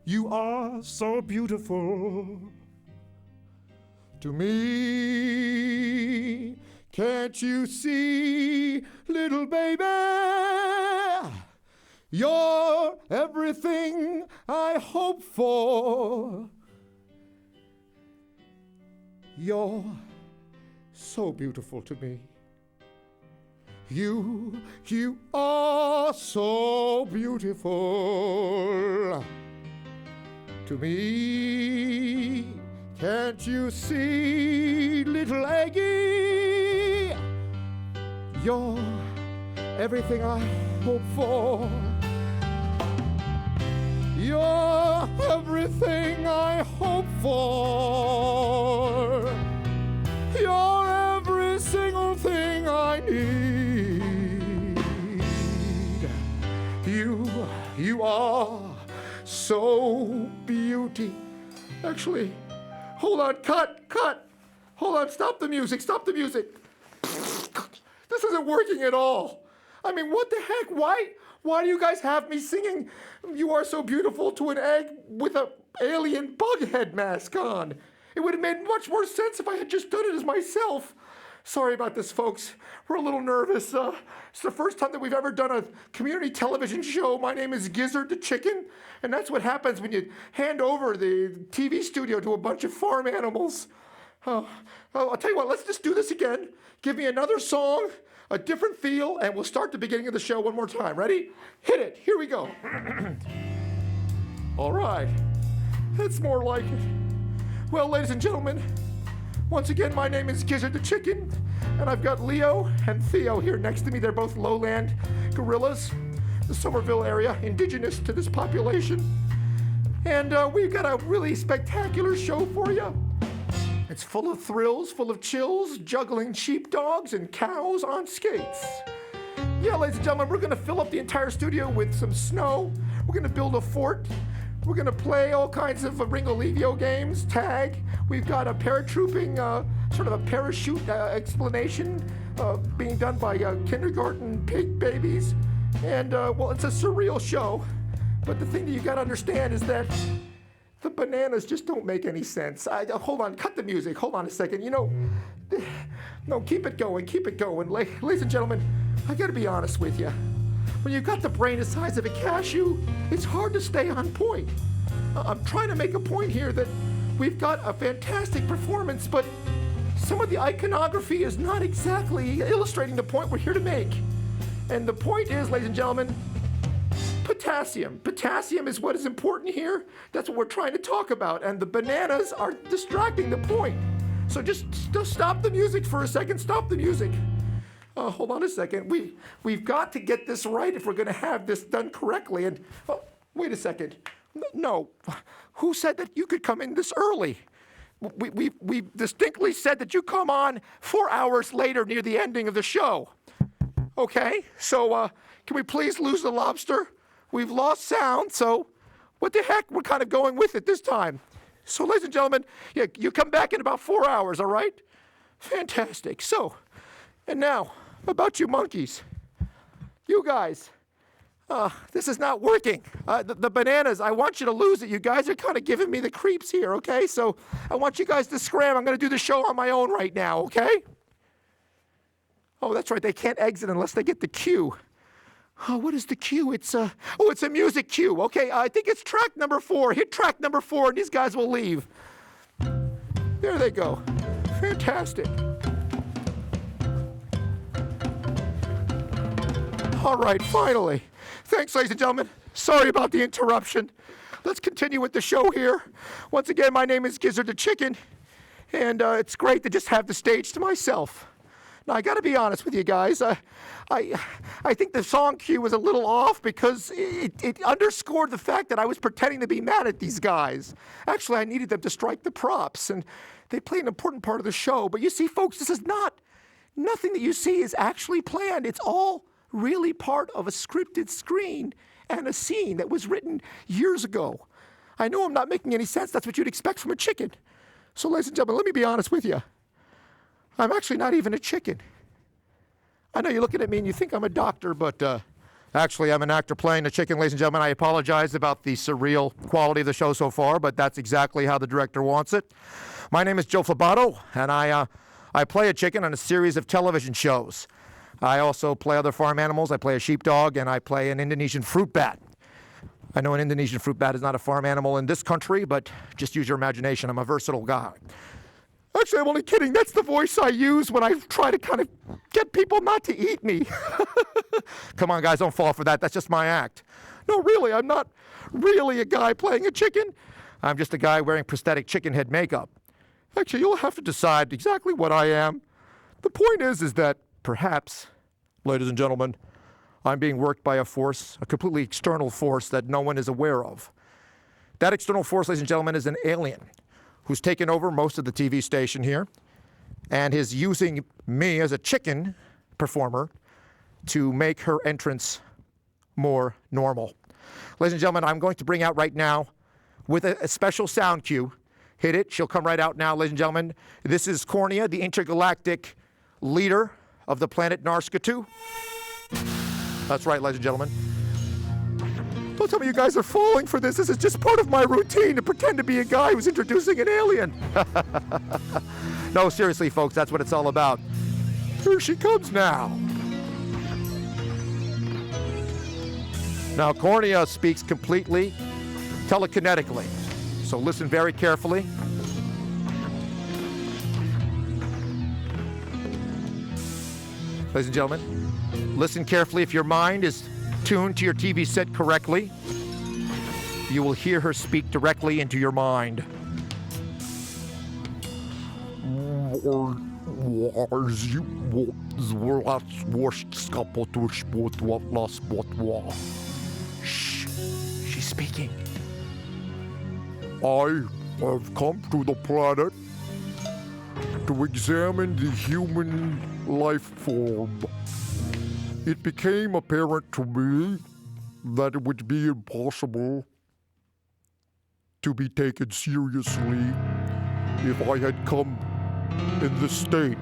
You are so beautiful to me. Can't you see, little baby? You're everything I hope for. You're so beautiful to me. You are so beautiful to me. Can't you see, little Aggie? You're everything I hope for. You're everything I hope for. You're every single thing I need. You are so beauty. Actually, hold on, cut. Hold on, stop the music. This isn't working at all. I mean, what the heck? Why do you guys have me singing You Are So Beautiful to an egg with an alien bug head mask on? It would have made much more sense if I had just done it as myself. Sorry about this, folks. We're a little nervous. It's the first time that we've ever done a community television show. My name is Gizzard the Chicken, and that's what happens when you hand over the TV studio to a bunch of farm animals. I'll tell you what, let's just do this again. Give me another song, a different feel, and we'll start the beginning of the show one more time. Ready? Hit it. Here we go. All right. That's more like it. Well, ladies and gentlemen, once again, my name is Gizzard the Chicken, and I've got Leo and Theo here next to me. They're both lowland gorillas, the Somerville area, indigenous to this population. And we've got a really spectacular show for you. It's full of thrills, full of chills, juggling sheepdogs and cows on skates. Yeah, ladies and gentlemen, we're going to fill up the entire studio with some snow. We're going to build a fort. We're going to play all kinds of Ringolevio games, tag. We've got a paratrooping, sort of a parachute explanation being done by kindergarten pig babies. And, well, it's a surreal show. But the thing that you got to understand is that the bananas just don't make any sense. Hold on, cut the music. Hold on a second. You know, no, keep it going. Ladies and gentlemen, I got to be honest with you. When you've got the brain the size of a cashew, it's hard to stay on point. I'm trying to make a point here that we've got a fantastic performance, but some of the iconography is not exactly illustrating the point we're here to make. And the point is, ladies and gentlemen, potassium. Potassium is what is important here. That's what we're trying to talk about. And the bananas are distracting the point. So just stop the music for a second. Stop the music. Hold on a second. We've got to get this right if we're going to have this done correctly. And wait a second. No. Who said that you could come in this early? We distinctly said that you come on 4 hours later near the ending of the show. Okay? So can we please lose the lobster? We've lost sound, so what the heck? We're kind of going with it this time. So, ladies and gentlemen, you come back in about 4 hours, all right? Fantastic. So, and now, about you monkeys. You guys, this is not working. The bananas, I want you to lose it. You guys are kind of giving me the creeps here, okay? So, I want you guys to scram. I'm going to do the show on my own right now, okay? Oh, that's right. They can't exit unless they get the cue. Oh, what is the cue? It's a music cue. Okay, I think it's track number 4. Hit track number 4 and these guys will leave. There they go. Fantastic. All right, finally. Thanks, ladies and gentlemen. Sorry about the interruption. Let's continue with the show here. Once again, my name is Gizzard the Chicken, and it's great to just have the stage to myself. Now, I got to be honest with you guys. I think the song cue was a little off because it underscored the fact that I was pretending to be mad at these guys. Actually, I needed them to strike the props, and they play an important part of the show. But you see, folks, this is nothing that you see is actually planned. It's all really part of a scripted screen and a scene that was written years ago. I know I'm not making any sense. That's what you'd expect from a chicken. So, ladies and gentlemen, let me be honest with you. I'm actually not even a chicken. I know you're looking at me and you think I'm a doctor, but actually I'm an actor playing a chicken, ladies and gentlemen. I apologize about the surreal quality of the show so far, but that's exactly how the director wants it. My name is Joe Fabato, and I play a chicken on a series of television shows. I also play other farm animals. I play a sheepdog, and I play an Indonesian fruit bat. I know an Indonesian fruit bat is not a farm animal in this country, but just use your imagination. I'm a versatile guy. Actually, I'm only kidding. That's the voice I use when I try to kind of get people not to eat me. Come on, guys, don't fall for that. That's just my act. No, really, I'm not really a guy playing a chicken. I'm just a guy wearing prosthetic chicken head makeup. Actually, you'll have to decide exactly what I am. The point is that perhaps, ladies and gentlemen, I'm being worked by a force, a completely external force that no one is aware of. That external force, ladies and gentlemen, is an alien who's taken over most of the TV station here and is using me as a chicken performer to make her entrance more normal. Ladies and gentlemen, I'm going to bring out right now with a special sound cue. Hit it. She'll come right out now, ladies and gentlemen. This is Cornea, the intergalactic leader of the planet Narskatu. That's right, ladies and gentlemen. Don't tell me you guys are falling for this. This is just part of my routine to pretend to be a guy who's introducing an alien. No, seriously, folks, that's what it's all about. Here she comes now. Now, Cornea speaks completely telekinetically, so listen very carefully. Ladies and gentlemen, listen carefully. If your mind is tuned to your TV set correctly, you will hear her speak directly into your mind. Shh, she's speaking. I have come to the planet to examine the human life form. It became apparent to me that it would be impossible to be taken seriously if I had come in this state.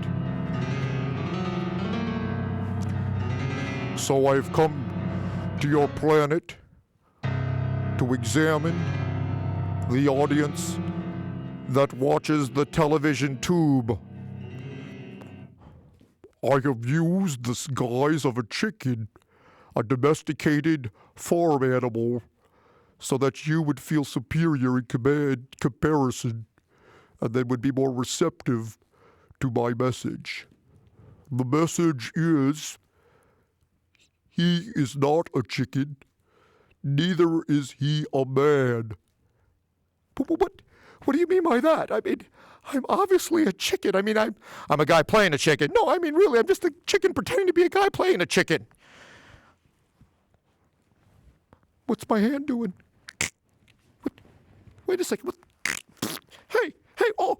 So I've come to your planet to examine the audience that watches the television tube. I have used the guise of a chicken, a domesticated farm animal, so that you would feel superior in comparison, and then would be more receptive to my message. The message is, he is not a chicken, neither is he a man. What do you mean by that? I mean, I'm obviously a chicken. I mean, I'm a guy playing a chicken. No, I mean, really, I'm just a chicken pretending to be a guy playing a chicken. What's my hand doing? What? Wait a second. What? Hey, oh.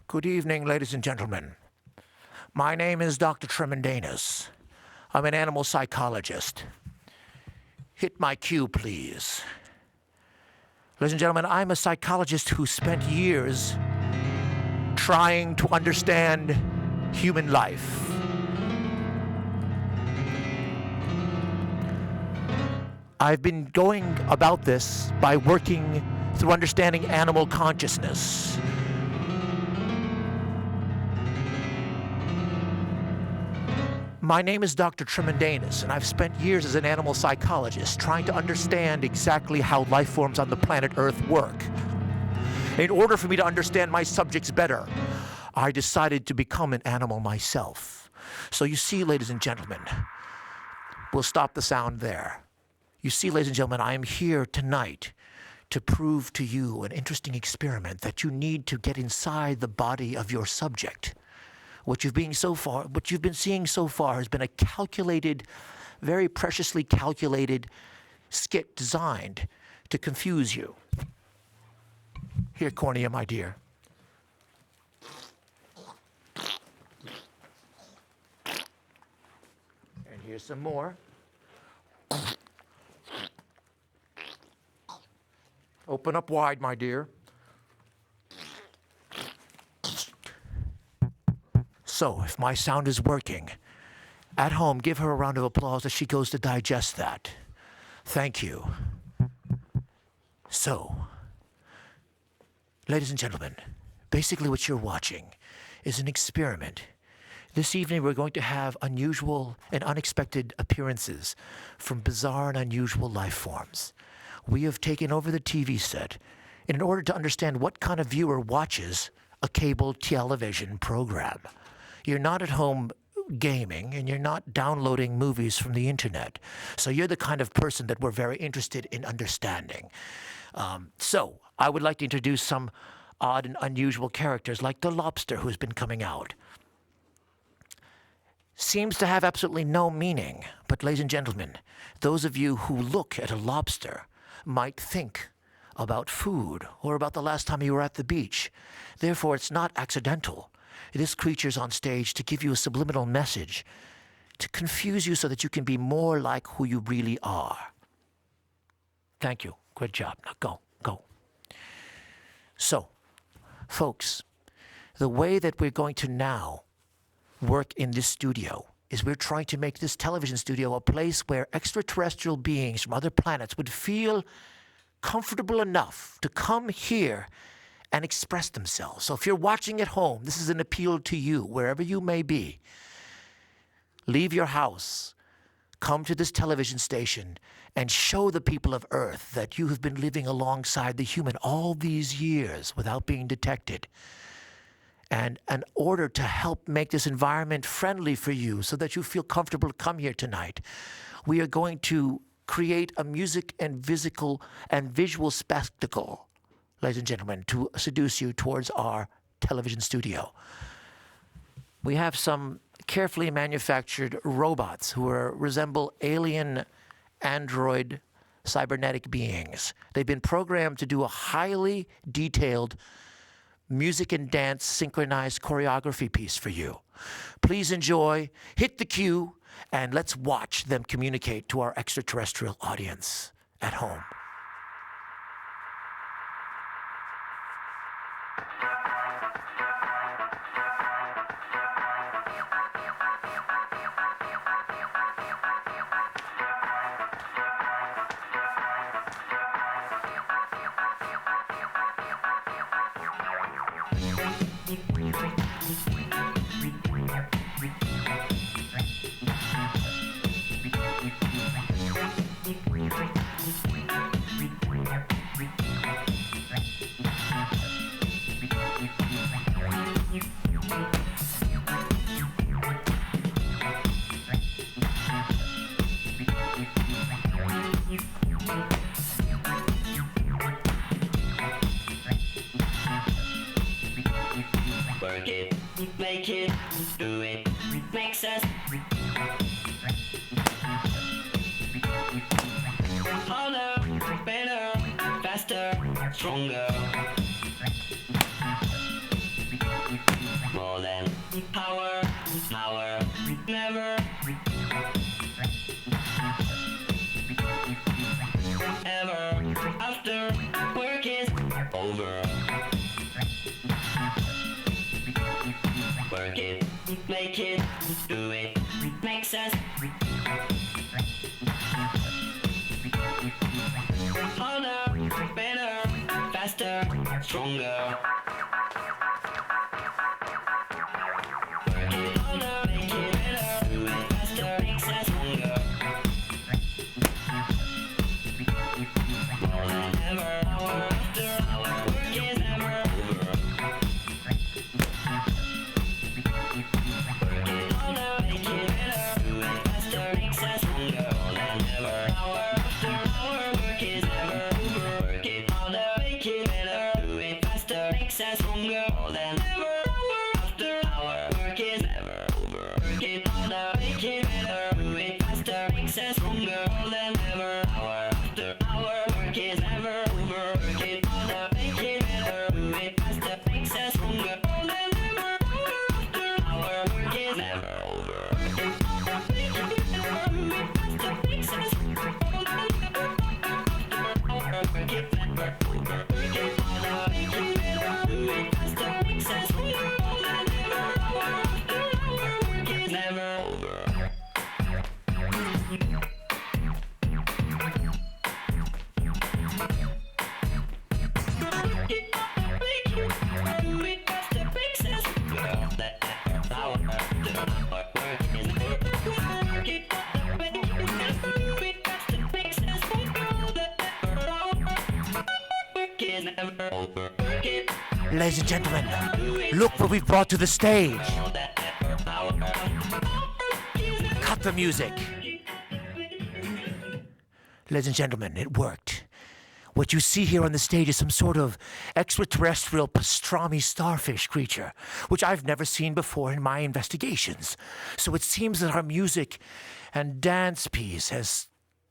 Good evening, ladies and gentlemen. My name is Dr. Tremendanus. I'm an animal psychologist. Hit my cue, please. Ladies and gentlemen, I'm a psychologist who spent years trying to understand human life. I've been going about this by working through understanding animal consciousness. My name is Dr. Tremendanus, and I've spent years as an animal psychologist trying to understand exactly how life forms on the planet Earth work. In order for me to understand my subjects better, I decided to become an animal myself. So you see, ladies and gentlemen, we'll stop the sound there. You see, ladies and gentlemen, I am here tonight to prove to you an interesting experiment that you need to get inside the body of your subject. What you've been seeing so far has been a calculated, very preciously calculated skit designed to confuse you. Here, Cornea, my dear. And here's some more. Open up wide, my dear. So, if my sound is working, at home, give her a round of applause as she goes to digest that. Thank you. So, ladies and gentlemen, basically what you're watching is an experiment. This evening we're going to have unusual and unexpected appearances from bizarre and unusual life forms. We have taken over the TV set in order to understand what kind of viewer watches a cable television program. You're not at home gaming and you're not downloading movies from the internet. So you're the kind of person that we're very interested in understanding. So I would like to introduce some odd and unusual characters like the lobster who's been coming out. Seems to have absolutely no meaning, but ladies and gentlemen, those of you who look at a lobster might think about food or about the last time you were at the beach. Therefore, it's not accidental. This creature's on stage to give you a subliminal message, to confuse you so that you can be more like who you really are. Thank you. Good job. Now go. So, folks, the way that we're going to now work in this studio is we're trying to make this television studio a place where extraterrestrial beings from other planets would feel comfortable enough to come here and express themselves. So if you're watching at home, this is an appeal to you, wherever you may be. Leave your house, come to this television station, and show the people of Earth that you have been living alongside the human all these years without being detected. And in order to help make this environment friendly for you so that you feel comfortable to come here tonight, we are going to create a music and visual spectacle, ladies and gentlemen, to seduce you towards our television studio. We have some carefully manufactured robots who resemble alien android cybernetic beings. They've been programmed to do a highly detailed music and dance synchronized choreography piece for you. Please enjoy, hit the cue, and let's watch them communicate to our extraterrestrial audience at home. excess. Harder, better, faster, stronger. More than power, power, never. Ever after work is over. Work it, make it, do it, makes us harder, better, faster, stronger. Work it harder, make it better, do it faster, makes us stronger. More than ever, hour after hour, work is never over. Work it harder, make it better, do it faster, makes us stronger. More than ever, hour after hour, work is never over. Work it harder, make it better, do it faster, makes us stronger. More than ever, hour after hour, work is never over. Work it harder, make it better, do it faster, makes us stronger. More than ever, hour after hour, work is never over. Work it harder, make it better, do it faster, makes us stronger. More than ever, hour after hour, work is never over. Work it harder, make it better, do it faster, makes us stronger. More than ever, hour after hour, work it never over. Work it harder, make it better, do it faster, makes us stronger. More than ever, hour after hour, work is never over. Ladies and gentlemen, look what we've brought to the stage. Cut the music. Ladies and gentlemen, it worked. What you see here on the stage is some sort of extraterrestrial pastrami starfish creature, which I've never seen before in my investigations. So it seems that our music and dance piece has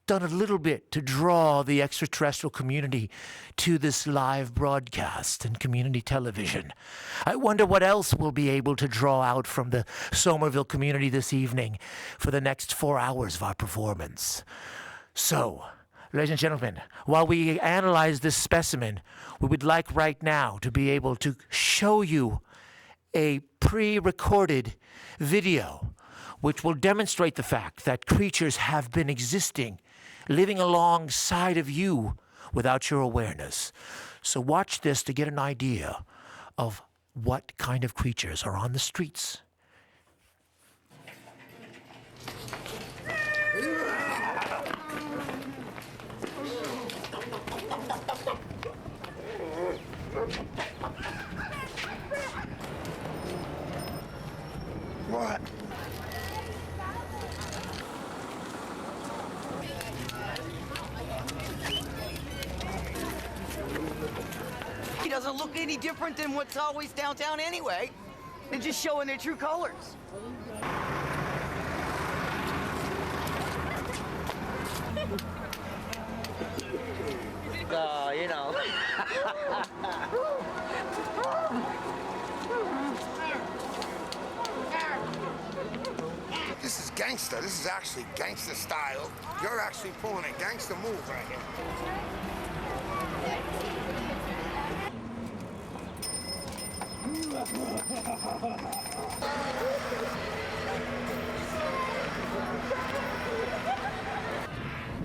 done a little bit to draw the extraterrestrial community to this live broadcast and community television. I wonder what else we'll be able to draw out from the Somerville community this evening for the next 4 hours of our performance. So, ladies and gentlemen, while we analyze this specimen, we would like right now to be able to show you a pre-recorded video which will demonstrate the fact that creatures have been existing, living alongside of you without your awareness. So watch this to get an idea of what kind of creatures are on the streets. What? He doesn't look any different than what's always downtown anyway. They're just showing their true colors. You know. This is gangster. This is actually gangster style. You're actually pulling a gangster move right here.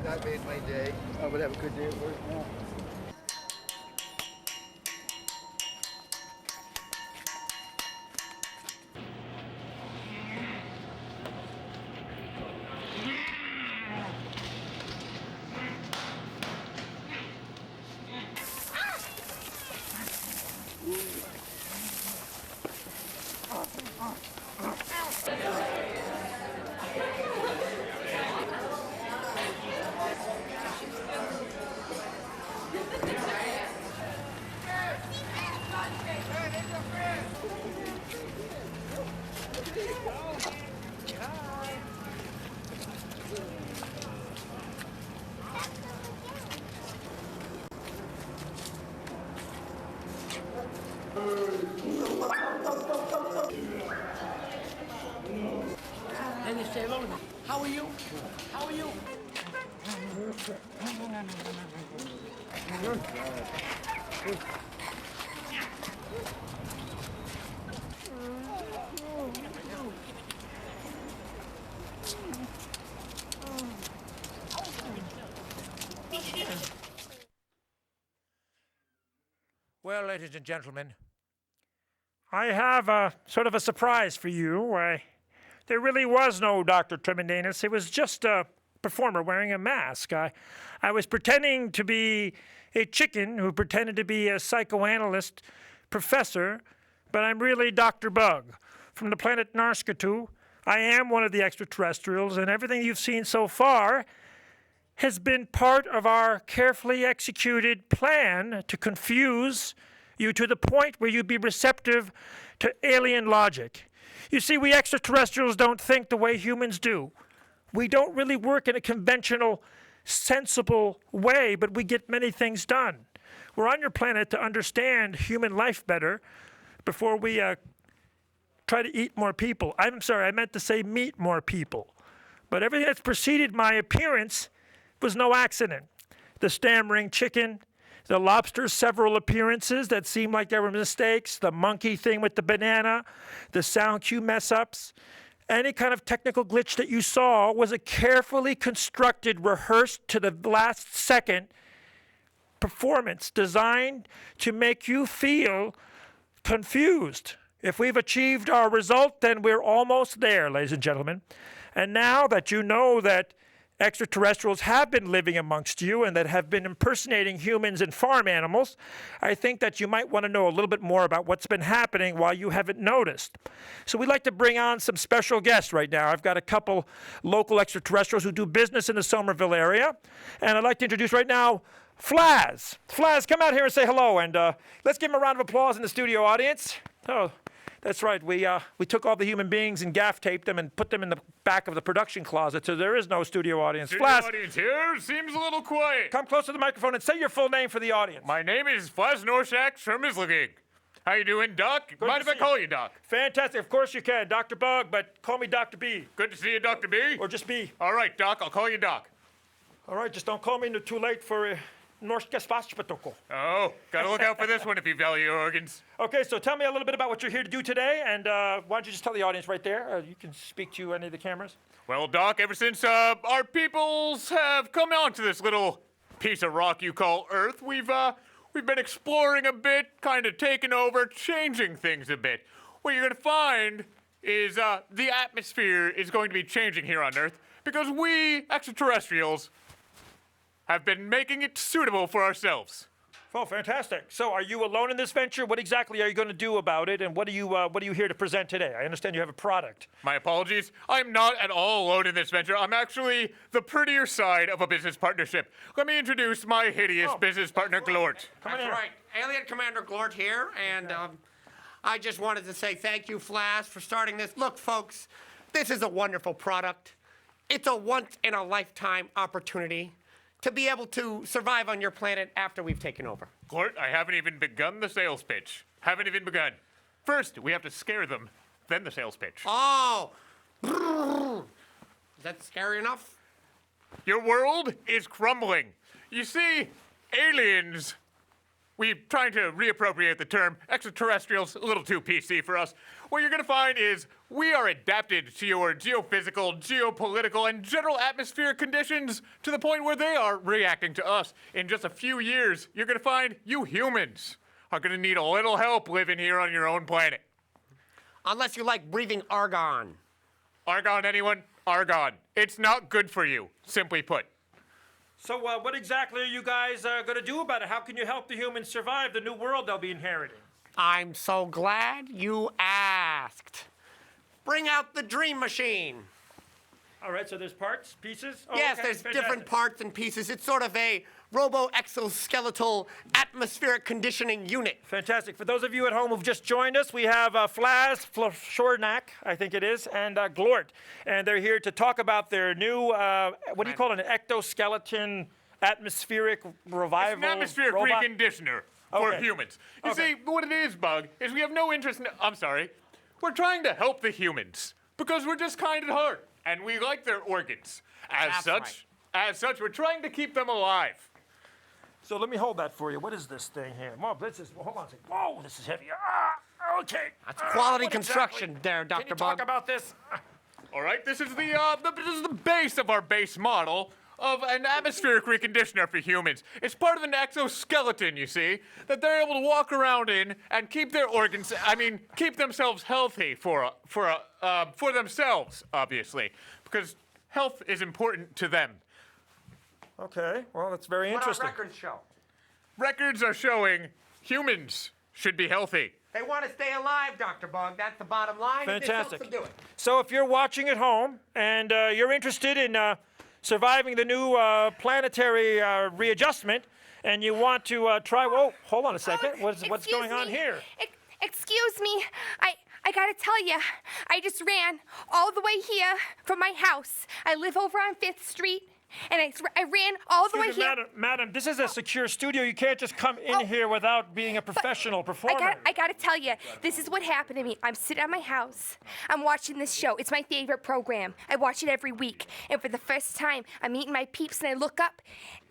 That made my day. I would have a good day at work now. How are you? Well, ladies and gentlemen, I have a sort of a surprise for you. There really was no Dr. Tremendanus. It was just a performer wearing a mask. I was pretending to be a chicken who pretended to be a psychoanalyst professor, but I'm really Dr. Bug from the planet Narskatu. I am one of the extraterrestrials, and everything you've seen so far has been part of our carefully executed plan to confuse you to the point where you'd be receptive to alien logic. You see, we extraterrestrials don't think the way humans do. We don't really work in a conventional, sensible way, but we get many things done. We're on your planet to understand human life better before we try to eat more people. I'm sorry, I meant to say meet more people. But everything that's preceded my appearance was no accident. The stammering chicken, the lobster's several appearances that seemed like they were mistakes, the monkey thing with the banana, the sound cue mess-ups. Any kind of technical glitch that you saw was a carefully constructed, rehearsed to the last second performance designed to make you feel confused. If we've achieved our result, then we're almost there, ladies and gentlemen. And now that you know that extraterrestrials have been living amongst you and that have been impersonating humans and farm animals, I think that you might want to know a little bit more about what's been happening while you haven't noticed. So we'd like to bring on some special guests right now. I've got a couple local extraterrestrials who do business in the Somerville area, and I'd like to introduce right now Flaz. Flaz, come out here and say hello, and let's give him a round of applause in the studio audience. Oh, that's right. We took all the human beings and gaff taped them and put them in the back of the production closet, so there is no studio audience. Studio Flaz, audience here seems a little quiet. come close to the microphone and say your full name for the audience. My name is Flaz Norshak from Islagig. How you doing, Doc? Mind if I call you Doc? Fantastic. Of course you can. Dr. Bug, but call me Dr. B. Good to see you, Dr. B. Or just B. All right, Doc, I'll call you Doc. All right, just don't call me too late for Norske Spatspatoko. Oh, gotta look out for this one if you value your organs. Okay, so tell me a little bit about what you're here to do today, and why don't you just tell the audience right there? You can speak to any of the cameras. Well, Doc, ever since our peoples have come onto this little piece of rock you call Earth, we've been exploring a bit, kind of taking over, changing things a bit. What you're gonna find is the atmosphere is going to be changing here on Earth because we extraterrestrials have been making it suitable for ourselves. Oh, fantastic. So are you alone in this venture? What exactly are you going to do about it, and what are you here to present today? I understand you have a product. My apologies. I'm not at all alone in this venture. I'm actually the prettier side of a business partnership. Let me introduce my hideous business partner, Glort. That's right. Alien Commander Glort here, and I just wanted to say thank you, Flash, for starting this. Look, folks, this is a wonderful product. It's a once-in-a-lifetime opportunity to be able to survive on your planet after we've taken over. Glort, I haven't even begun the sales pitch. Haven't even begun. First, we have to scare them, then the sales pitch. Oh! Is that scary enough? Your world is crumbling. You see, aliens, we're trying to reappropriate the term, extraterrestrials, a little too PC for us. What you're gonna find is we are adapted to your geophysical, geopolitical, and general atmospheric conditions to the point where they are reacting to us. In just a few years, you're gonna find you humans are gonna need a little help living here on your own planet. Unless you like breathing argon. Argon, anyone? Argon. It's not good for you, simply put. So what exactly are you guys going to do about it? How can you help the humans survive the new world they'll be inheriting? I'm so glad you asked. Bring out the dream machine. All right, so there's parts, pieces? Oh, Yes, okay, there's fantastic. different parts and pieces. It's sort of a robo-exoskeletal atmospheric conditioning unit. Fantastic. For those of you at home who've just joined us, we have Flaz Flornak, I think it is, and Glort. And they're here to talk about their new, what do you call it, an ectoskeleton atmospheric revival It's an atmospheric robot? reconditioner for Okay. humans. You Okay. see, what it is, Bug, is we have no interest in... I'm sorry. We're trying to help the humans because we're just kind at heart. and we like their organs. That's As such, we're trying to keep them alive. So let me hold that for you. What is this thing here? Hold on a second. Whoa, this is heavy. Okay. That's quality What construction exactly? there, Dr. Can you Bug. talk about this? All right, this is the base of our base model of an atmospheric reconditioner for humans. It's part of an exoskeleton, you see, that they're able to walk around in and keep their organs, keep themselves healthy for themselves, obviously, because health is important to them. Okay, well, that's very What our interesting. records show. Records are showing humans should be healthy. They want to stay alive, Dr. Bug. That's the bottom line. and this helps Fantastic. them do it. So if you're watching at home and you're interested in surviving the new planetary readjustment, and you want to try, whoa, hold on a second. What's going on here? Excuse me. I gotta tell you, I just ran all the way here from my house. I live over on 5th Street, and I ran all the way Excuse me, here. madam, this is a secure studio. You can't just come in here without being a professional performer. I gotta tell you, this is what happened to me. I'm sitting at my house. I'm watching this show. It's my favorite program. I watch it every week. And for the first time, I'm eating my peeps, and I look up,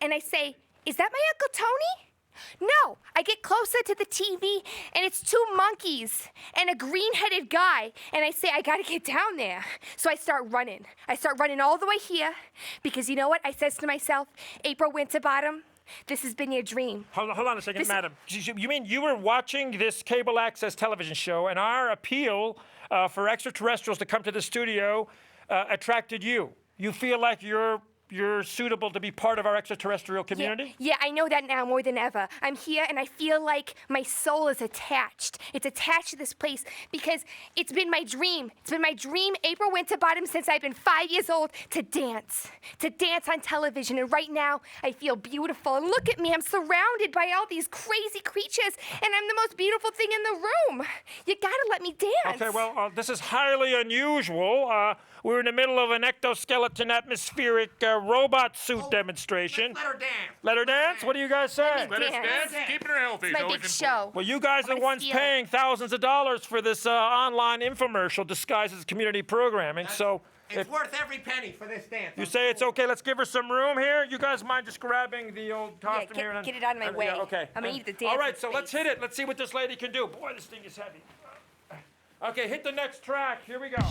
and I say, "Is that my Uncle Tony?" No, I get closer to the TV, and it's 2 monkeys and a green-headed guy, and I say, I gotta get down there. So I start running. I start running all the way here, because you know what? I says to myself, April Winterbottom, this has been your dream. Hold on a second, madam. You mean you were watching this cable access television show, and our appeal for extraterrestrials to come to the studio attracted you? You feel like you're suitable to be part of our extraterrestrial community? Yeah, I know that now more than ever. I'm here and I feel like my soul is attached. It's attached to this place because it's been my dream. It's been my dream, April Winterbottom, since I've been 5 years old, to dance on television. And right now, I feel beautiful. And look at me, I'm surrounded by all these crazy creatures, and I'm the most beautiful thing in the room. You gotta let me dance. Okay, well, this is highly unusual. We're in the middle of an exoskeleton atmospheric robot suit demonstration. Let her dance. Let her dance? What do you guys say? Let us dance, keeping her healthy. It's my is always big important. show. Well, you guys are the ones steal it. paying thousands of dollars for this online infomercial disguised as community programming. So It's if worth every penny for this dance. you say it's okay, let's give her some room here. You guys mind just grabbing the old costume here? get it out of my way. Yeah, okay. I'm gonna need the dance All right, in so let's space. hit it. Let's see what this lady can do. Boy, this thing is heavy. Okay, hit the next track. Here we go.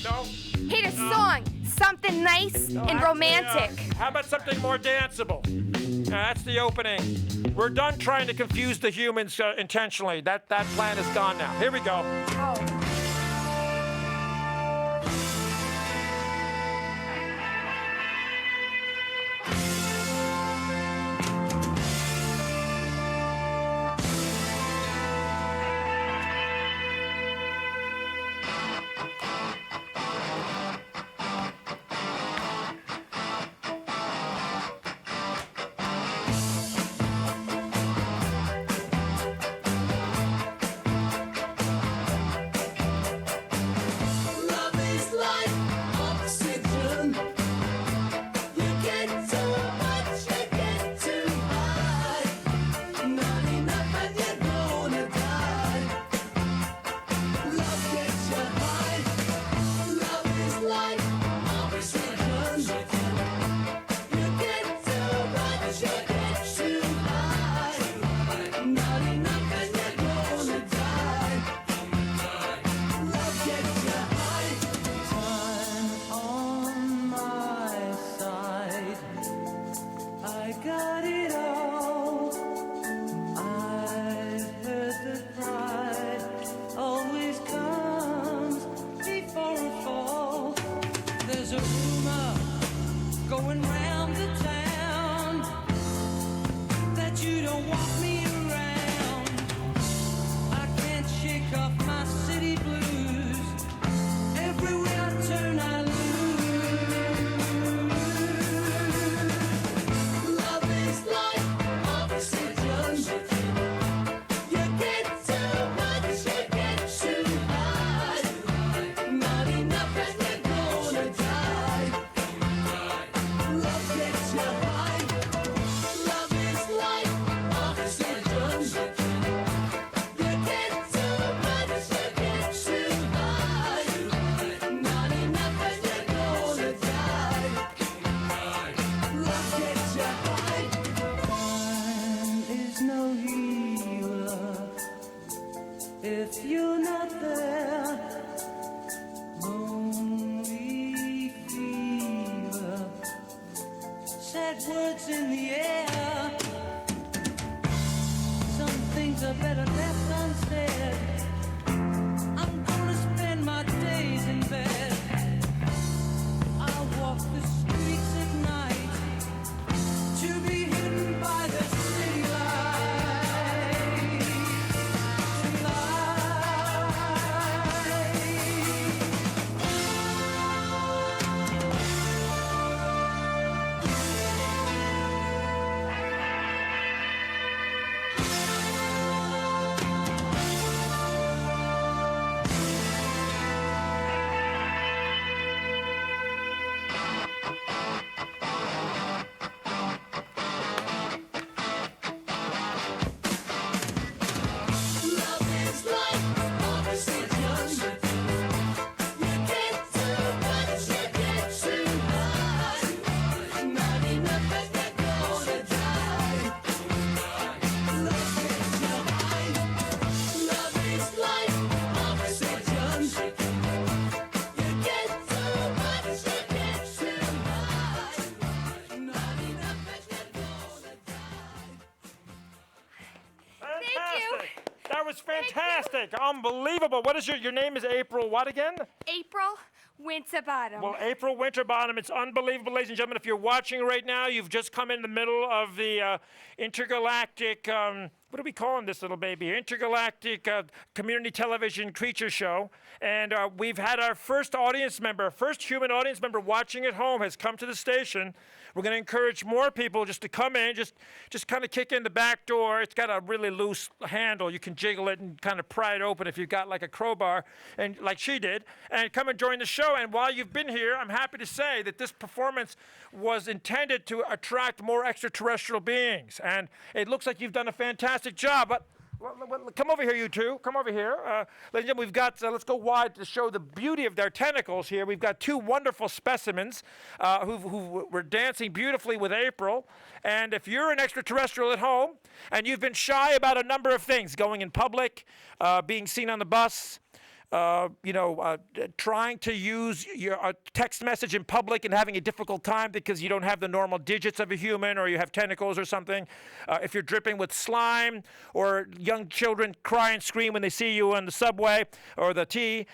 No. Hit a song, something nice and Actually, romantic. How about something more danceable? That's the opening. We're done trying to confuse the humans intentionally. That plan is gone now. Here we go. Oh. Love gets you said words in the air. Some things are better left unsaid. I'm gonna spend my days in bed. I'll walk the streets at night to be hidden by the city lights. That was fantastic. Unbelievable. What is your name is April what again? April Winterbottom. Well, April Winterbottom, it's unbelievable, ladies and gentlemen. If you're watching right now, you've just come in the middle of the Intergalactic, what are we calling this little baby? Intergalactic Community Television Creature Show. And we've had our first audience member, first human audience member watching at home has come to the station. We're going to encourage more people just to come in, just kind of kick in the back door. It's got a really loose handle. You can jiggle it and kind of pry it open if you've got like a crowbar, and like she did, and come and join the show. And while you've been here, I'm happy to say that this performance was intended to attract more extraterrestrial beings. And it looks like you've done a fantastic job. But come over here, you two. Come over here. Ladies and gentlemen, we've got, let's go wide to show the beauty of their tentacles here. We've got two wonderful specimens who were dancing beautifully with April. And if you're an extraterrestrial at home and you've been shy about a number of things, going in public, being seen on the bus, trying to use your text message in public and having a difficult time because you don't have the normal digits of a human, or you have tentacles or something. If you're dripping with slime, or young children cry and scream when they see you on the subway or the T,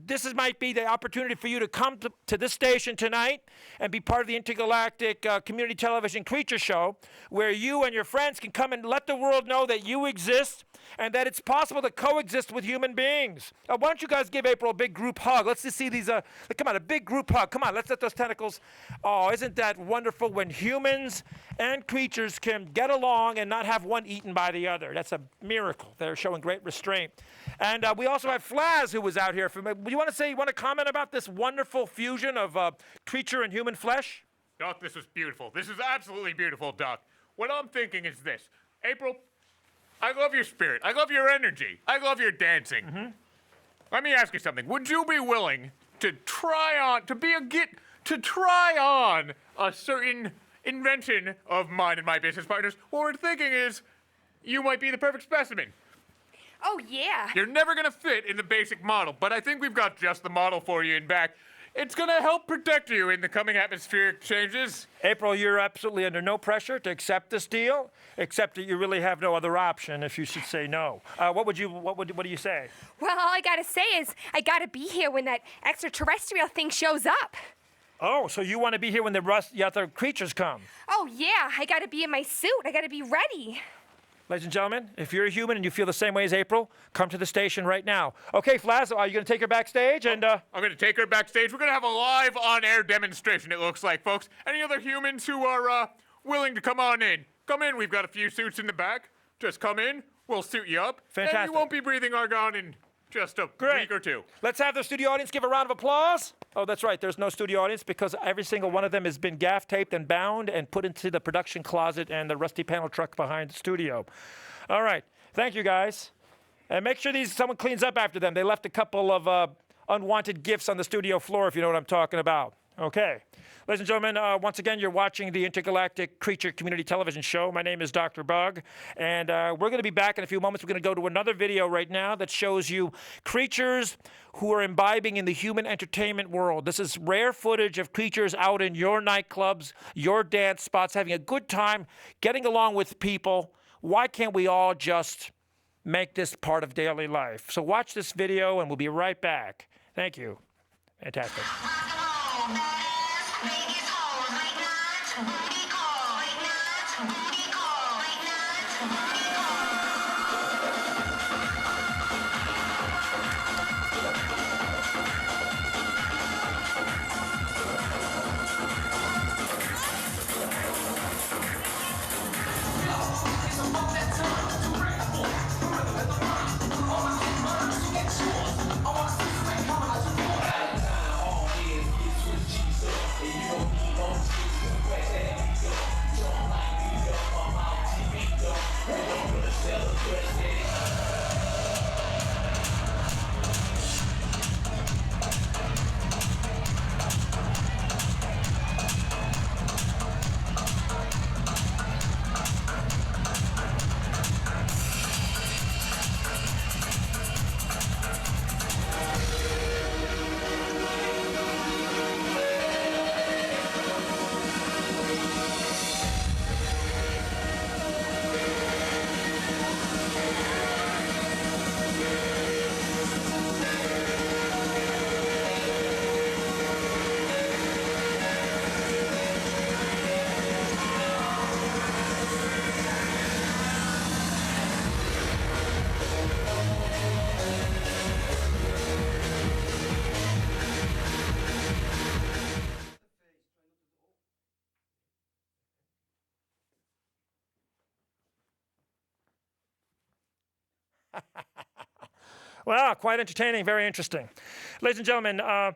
this might be the opportunity for you to come to this station tonight and be part of the Intergalactic Community Television Creature Show, where you and your friends can come and let the world know that you exist and that it's possible to coexist with human beings. Why don't you guys give April a big group hug? Let's just see these, come on, a big group hug. Come on, let's let those tentacles. Oh, isn't that wonderful when humans and creatures can get along and not have one eaten by the other? That's a miracle. They're showing great restraint. And we also have Flaz, who was out here. You want to comment about this wonderful fusion of creature and human flesh? Doc, this was beautiful. This is absolutely beautiful, Doc. What I'm thinking is this. April, I love your spirit. I love your energy. I love your dancing. Mm-hmm. Let me ask you something. Would you be willing to try on a certain invention of mine and my business partners? What we're thinking is you might be the perfect specimen. Oh, yeah. You're never going to fit in the basic model, but I think we've got just the model for you in back. It's going to help protect you in the coming atmospheric changes. April, you're absolutely under no pressure to accept this deal, except that you really have no other option if you should say no. What do you say? Well, all I gotta say is I gotta be here when that extraterrestrial thing shows up. Oh, so you want to be here when the other creatures come? Oh, yeah. I gotta be in my suit. I gotta be ready. Ladies and gentlemen, if you're a human and you feel the same way as April, come to the station right now. Okay, Flaz, are you going to take her backstage? And I'm going to take her backstage. We're going to have a live on-air demonstration, it looks like, folks. Any other humans who are willing to come on in? Come in. We've got a few suits in the back. Just come in. We'll suit you up. Fantastic. And you won't be breathing argon in just a week or two. Let's have the studio audience give a round of applause. Oh, that's right. There's no studio audience because every single one of them has been gaff taped and bound and put into the production closet and the rusty panel truck behind the studio. All right. Thank you, guys. And make sure someone cleans up after them. They left a couple of unwanted gifts on the studio floor, if you know what I'm talking about. Okay. Ladies and gentlemen, once again, you're watching the Intergalactic Creature Community Television Show. My name is Dr. Bug, and we're going to be back in a few moments. We're going to go to another video right now that shows you creatures who are imbibing in the human entertainment world. This is rare footage of creatures out in your nightclubs, your dance spots, having a good time, getting along with people. Why can't we all just make this part of daily life? So watch this video, and we'll be right back. Thank you. Fantastic. Well, quite entertaining, very interesting. Ladies and gentlemen, our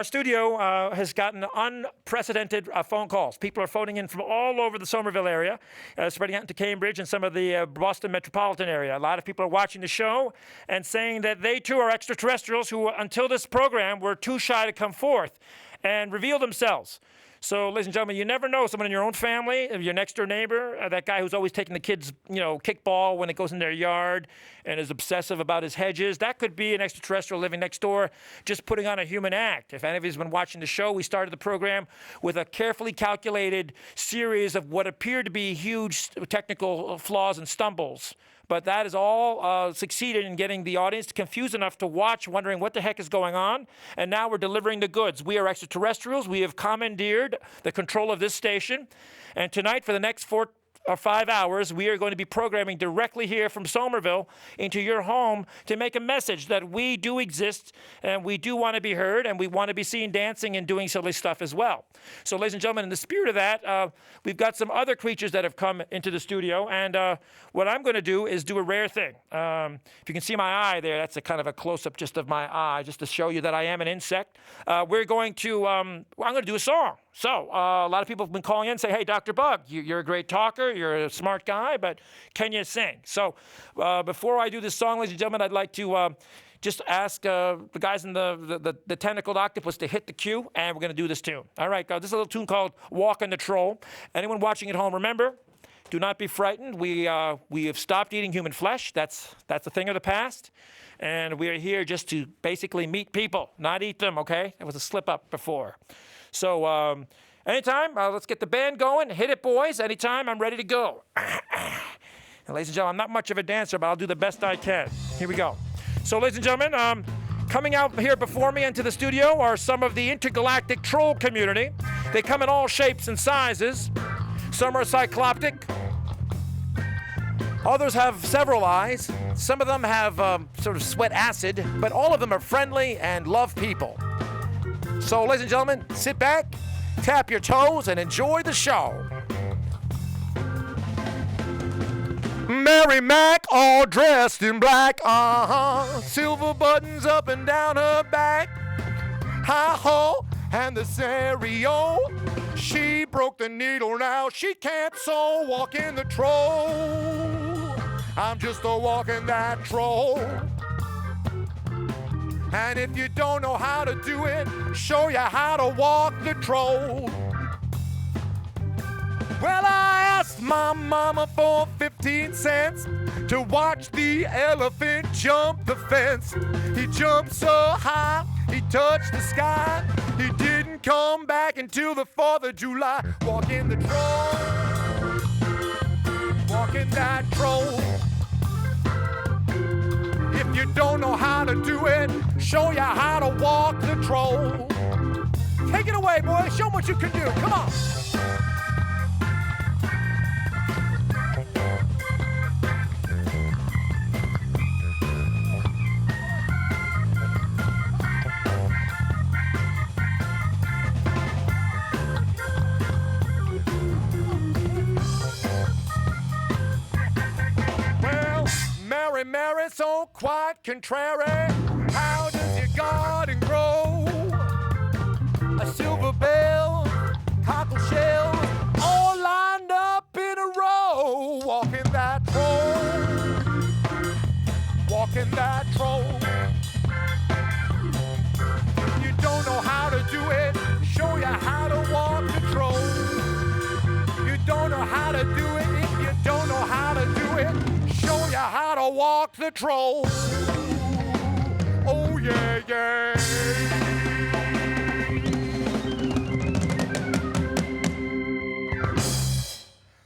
studio has gotten unprecedented phone calls. People are phoning in from all over the Somerville area, spreading out into Cambridge and some of the Boston metropolitan area. A lot of people are watching the show and saying that they too are extraterrestrials who, until this program, were too shy to come forth and reveal themselves. So, ladies and gentlemen, you never know. Someone in your own family, your next door neighbor, that guy who's always taking the kids, kickball when it goes in their yard and is obsessive about his hedges, that could be an extraterrestrial living next door, just putting on a human act. If any of you have been watching the show, we started the program with a carefully calculated series of what appeared to be huge technical flaws and stumbles. But that has all succeeded in getting the audience confused enough to watch, wondering what the heck is going on. And now we're delivering the goods. We are extraterrestrials. We have commandeered the control of this station. And tonight, for the next 4 or 5 hours, we are going to be programming directly here from Somerville into your home to make a message that we do exist and we do want to be heard and we want to be seen dancing and doing silly stuff as well. So, ladies and gentlemen, in the spirit of that, we've got some other creatures that have come into the studio, and what I'm going to do is do a rare thing. If you can see my eye there, that's a kind of a close-up just of my eye, just to show you that I am an insect. We're going to, I'm going to do a song. So, a lot of people have been calling in and say, hey, Dr. Bug, you're a great talker, you're a smart guy, but can you sing? So, before I do this song, ladies and gentlemen, I'd like to just ask the guys in the tentacled octopus to hit the cue, and we're going to do this tune. All right, this is a little tune called Walking the Troll. Anyone watching at home, remember, do not be frightened. We have stopped eating human flesh. That's a thing of the past. And we are here just to basically meet people, not eat them, okay? It was a slip-up before. So, anytime, let's get the band going. Hit it, boys. Anytime, I'm ready to go. And ladies and gentlemen, I'm not much of a dancer, but I'll do the best I can. Here we go. So, ladies and gentlemen, coming out here before me into the studio are some of the intergalactic troll community. They come in all shapes and sizes. Some are cycloptic. Others have several eyes. Some of them have sort of sweat acid, but all of them are friendly and love people. So, ladies and gentlemen, sit back, tap your toes, and enjoy the show. Mary Mac, all dressed in black, silver buttons up and down her back. Hi-ho, and the stereo, she broke the needle, now she can't sew, walking the troll. I'm just a walking that troll. And if you don't know how to do it, show you how to walk the troll. Well, I asked my mama for 15 cents to watch the elephant jump the fence. He jumped so high, he touched the sky. He didn't come back until the 4th of July. Walking the troll, walking that troll. If you don't know how to do it, show you how to walk the troll. Take it away, boys. Show them what you can do. Come on. Mary, so quite contrary. How does your garden grow? A silver bell, cockle shell, all lined up in a row. Walking that troll, walking that troll. If you don't know how to do it, show you how to walk the troll. You don't know how to do it if you don't know how to do it. Show you how to walk the troll. Oh yeah, yeah.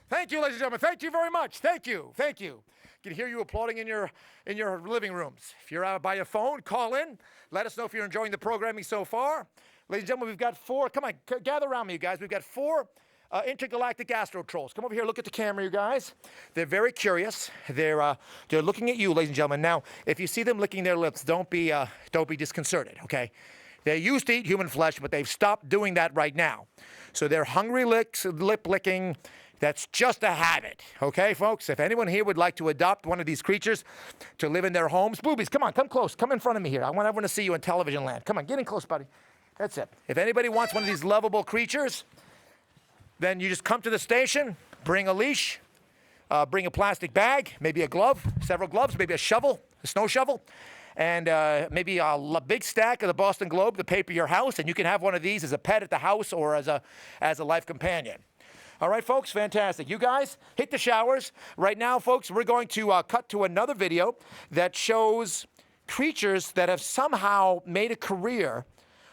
Thank you, ladies and gentlemen. Thank you very much. Thank you. Thank you. I can hear you applauding in your living rooms. If you're out by your phone, call in. Let us know if you're enjoying the programming so far. Ladies and gentlemen, we've got 4. Come on, gather around me, you guys. We've got 4 intergalactic astro trolls. Come over here, look at the camera, you guys. They're very curious. They're looking at you, ladies and gentlemen. Now, if you see them licking their lips, don't be disconcerted, okay? They used to eat human flesh, but they've stopped doing that right now. So they're hungry lip licking. That's just a habit, okay, folks? If anyone here would like to adopt one of these creatures to live in their homes, boobies, come on, come close. Come in front of me here. I want everyone to see you in television land. Come on, get in close, buddy. That's it. If anybody wants one of these lovable creatures, then you just come to the station, bring a leash, bring a plastic bag, maybe a glove, several gloves, maybe a shovel, a snow shovel, and maybe a big stack of the Boston Globe to paper your house, and you can have one of these as a pet at the house or as a life companion. All right, folks, fantastic. You guys, hit the showers. Right now, folks, we're going to cut to another video that shows creatures that have somehow made a career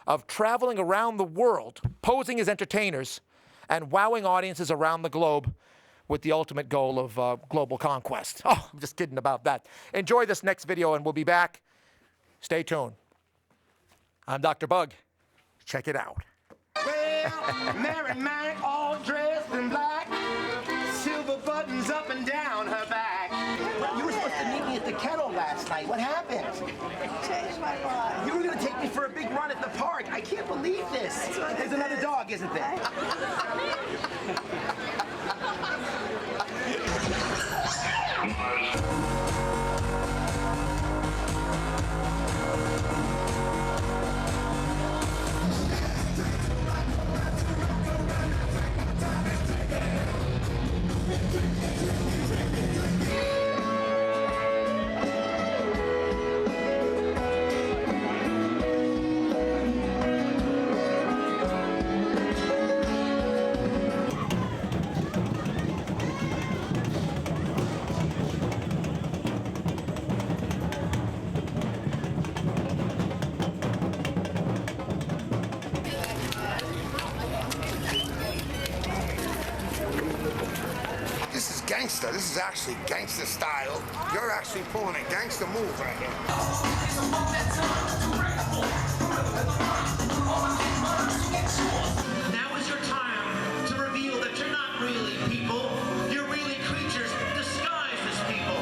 of traveling around the world, posing as entertainers, and wowing audiences around the globe with the ultimate goal of global conquest. Oh, I'm just kidding about that. Enjoy this next video, and we'll be back. Stay tuned. I'm Dr. Bug. Check it out. Well, Mary Mac, all dressed in black, silver buttons up and down her back. You were supposed to meet me at the Kettle last night. What happened? Changed my mind. You were going to take me for a big run at the park. I can't believe this. There's another dog, isn't there? Gangster. This is actually gangster style. You're actually pulling a gangster move right here. Now is your time to reveal that you're not really people. You're really creatures disguised as people.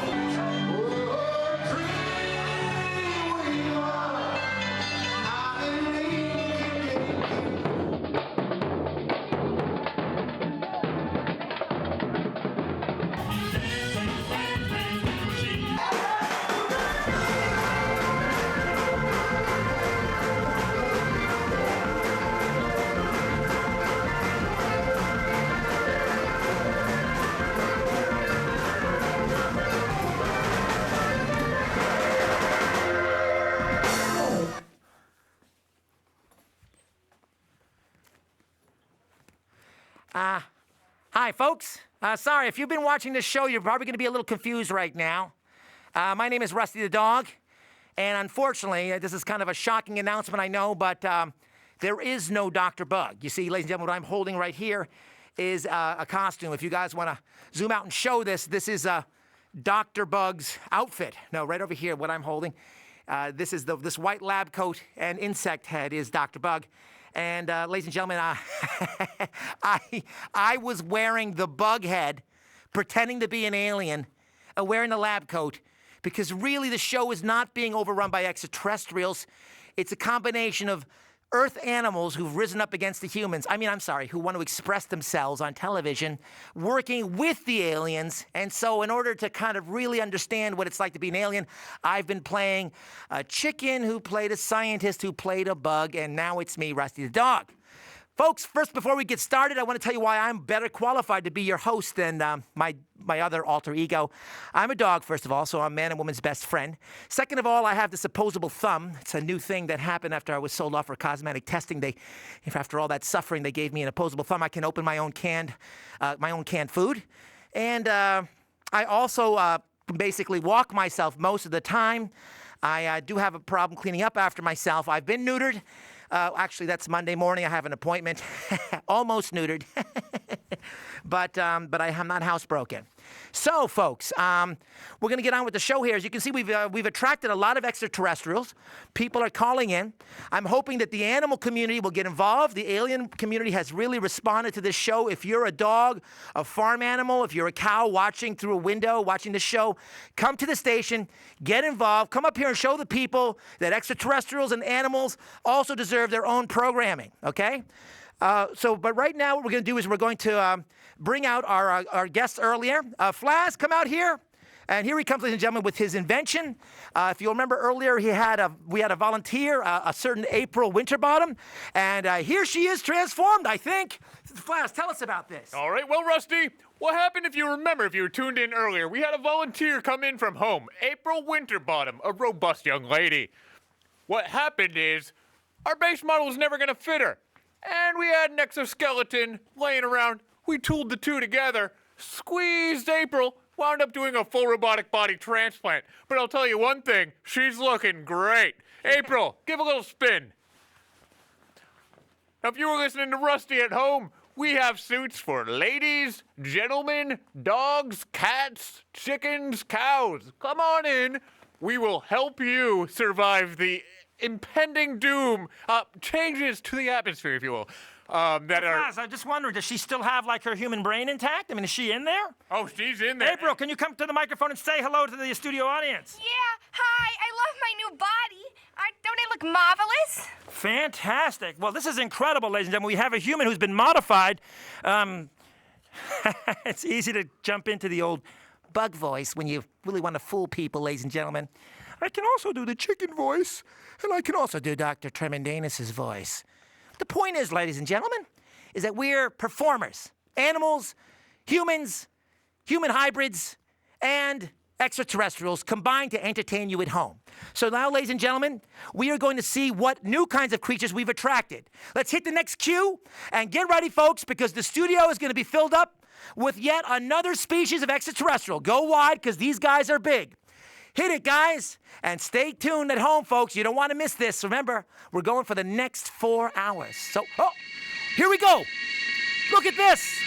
Hi, folks. Sorry, if you've been watching this show, you're probably going to be a little confused right now. My name is Rusty the Dog, and unfortunately, this is kind of a shocking announcement, I know, but there is no Dr. Bug. You see, ladies and gentlemen, what I'm holding right here is a costume. If you guys want to zoom out and show this, this is Dr. Bug's outfit. No, right over here, what I'm holding. This is this white lab coat and insect head is Dr. Bug. And ladies and gentlemen, I was wearing the bug head, pretending to be an alien, wearing the lab coat, because really the show is not being overrun by extraterrestrials. It's a combination of Earth animals who've risen up against the humans. Who want to express themselves on television, working with the aliens. And so in order to kind of really understand what it's like to be an alien, I've been playing a chicken who played a scientist who played a bug, and now it's me, Rusty the Dog. Folks, first, before we get started, I want to tell you why I'm better qualified to be your host than my other alter ego. I'm a dog, first of all, so I'm man and woman's best friend. Second of all, I have this opposable thumb. It's a new thing that happened after I was sold off for cosmetic testing. After all that suffering, they gave me an opposable thumb. I can open my own canned food. And I also basically walk myself most of the time. I do have a problem cleaning up after myself. I've been neutered. Actually, that's Monday morning. I have an appointment. Almost neutered. but I am not housebroken. So, folks, we're going to get on with the show here. As you can see, we've attracted a lot of extraterrestrials. People are calling in. I'm hoping that the animal community will get involved. The alien community has really responded to this show. If you're a dog, a farm animal, if you're a cow watching through a window, watching the show, come to the station, get involved, come up here and show the people that extraterrestrials and animals also deserve their own programming, okay? But right now what we're going to do is we're going to bring out our guests earlier. Flas, come out here. And here he comes, ladies and gentlemen, with his invention. If you'll remember earlier, we had a volunteer, a certain April Winterbottom. And here she is transformed, I think. Flas, tell us about this. All right, well, Rusty, what happened if you were tuned in earlier? We had a volunteer come in from home, April Winterbottom, a robust young lady. What happened is our base model was never going to fit her. And we had an exoskeleton laying around. We tooled the two together, squeezed April, wound up doing a full robotic body transplant. But I'll tell you one thing, she's looking great. April, give a little spin. Now, if you were listening to Rusty at home, we have suits for ladies, gentlemen, dogs, cats, chickens, cows. Come on in. We will help you survive the impending doom, changes to the atmosphere, if you will. Flas, I'm just wondering, does she still have, like, her human brain intact? I mean, is she in there? Oh, she's in there. April, can you come to the microphone and say hello to the studio audience? Yeah, hi, I love my new body. Don't I look marvelous? Fantastic. Well, this is incredible, ladies and gentlemen. We have a human who's been modified. It's easy to jump into the old bug voice when you really want to fool people, ladies and gentlemen. I can also do the chicken voice, and I can also do Dr. Tremendanus' voice. The point is, ladies and gentlemen, is that we're performers. Animals, humans, human hybrids, and extraterrestrials combined to entertain you at home. So now, ladies and gentlemen, we are going to see what new kinds of creatures we've attracted. Let's hit the next cue, and get ready, folks, because the studio is going to be filled up with yet another species of extraterrestrial. Go wide, because these guys are big. Hit it, guys, and stay tuned at home, folks. You don't want to miss this. Remember, we're going for the next 4 hours. So, here we go. Look at this.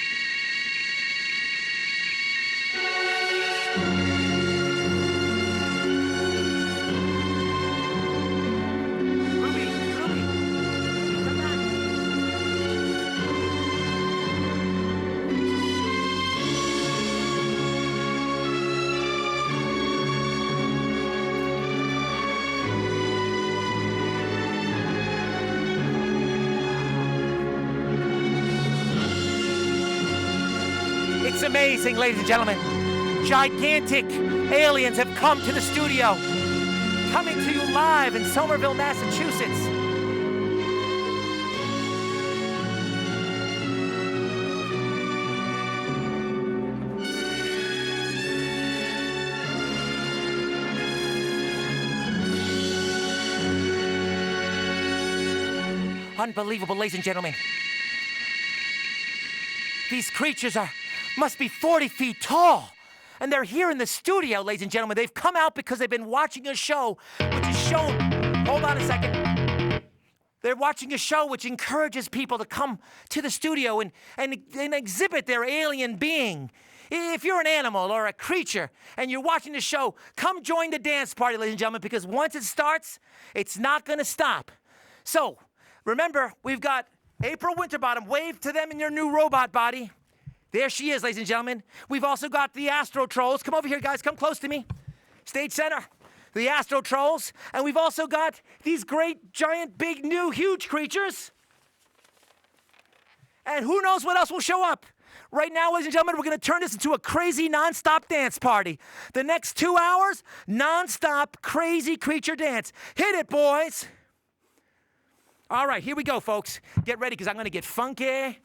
It's amazing, ladies and gentlemen. Gigantic aliens have come to the studio. Coming to you live in Somerville, Massachusetts. Unbelievable, ladies and gentlemen. These creatures must be 40 feet tall. And they're here in the studio, ladies and gentlemen. They've come out because they've been watching a show which is shown. Hold on a second. They're watching a show which encourages people to come to the studio and exhibit their alien being. If you're an animal or a creature and you're watching the show, come join the dance party, ladies and gentlemen, because once it starts, it's not going to stop. So, remember, we've got April Winterbottom. Wave to them in your new robot body. There she is, ladies and gentlemen. We've also got the Astro Trolls. Come over here, guys. Come close to me. Stage center. The Astro Trolls. And we've also got these great, giant, big, new, huge creatures. And who knows what else will show up. Right now, ladies and gentlemen, we're going to turn this into a crazy, non-stop dance party. The next 2 hours, non-stop, crazy creature dance. Hit it, boys. All right, here we go, folks. Get ready, because I'm going to get funky.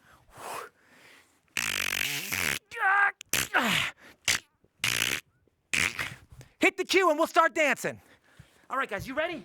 Hit the cue and we'll start dancing. All right, guys, you ready?